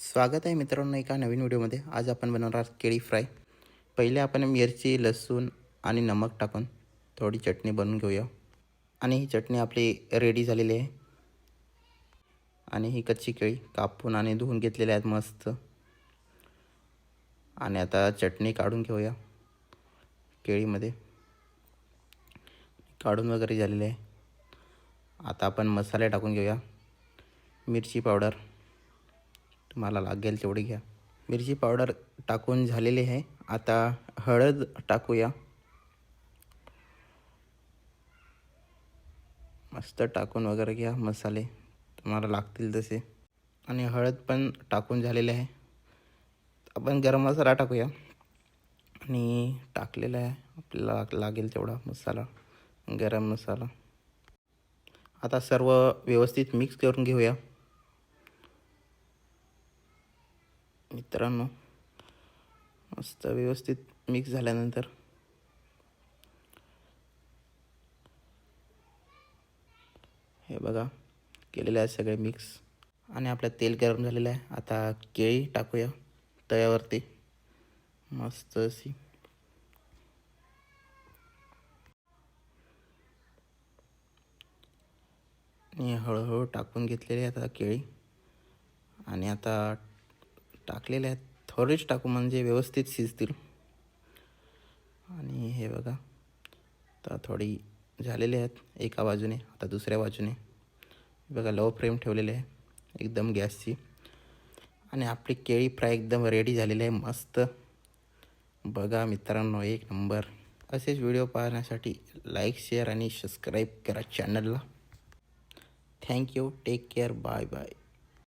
स्वागत आहे मित्रांनो एका नवीन व्हिडिओमध्ये. आज आपण बनवणार आहोत केळी फ्राय. पहिले आपण मिरची, लसूण आणि नमक टाकून थोडी चटणी बनवून घेऊया. आणि ही चटणी आपली रेडी झालेली आहे. आणि ही कच्ची केळी कापून आणि धुवून घेतलेली आहेत मस्त. आणि आता चटणी काढून घेऊया. केळीमध्ये काढून वगैरे झालेले आहे. आता आपण मसाले टाकून घेऊया. मिरची पावडर तुम्हाला लागेल तेवढी घ्या. मिरची पावडर टाकून झालेली आहे. आता हळद टाकूया. मस्त टाकून वगैरे घ्या मसाले तुम्हाला लागतील तसे. आणि हळद पण टाकून झालेले आहे. आपण गरम मसाला टाकूया. आणि टाकलेला आहे आपल्याला लागेल तेवढा मसाला, गरम मसाला. आता सर्व व्यवस्थित मिक्स करून घेऊया मित्रांनो. मस्त व्यवस्थित मिक्स झाल्यानंतर हे बघा केलेलं आहे सगळे मिक्स. आणि आपलं तेल गरम झालेलं आहे. आता केळी टाकूया तव्यावरती मस्त अशी. आणि हळूहळू टाकून घेतलेली आहे आता केळी. आणि आता टाकलेले आहेत. थोडेच टाकू म्हणजे व्यवस्थित शिजतील. आणि हे बघा आता थोडी झालेली आहेत एका बाजूने. आता दुसऱ्या बाजूने बघा लो फ्लेम ठेवलेले आहे एकदम गॅसची. आणि आपली केळी फ्राय एकदम रेडी झालेली आहे मस्त. बघा मित्रांनो एक नंबर. असेच व्हिडिओ पाहण्यासाठी लाईक, शेअर आणि सबस्क्राईब करा चॅनलला. Thank you. Take care. Bye bye.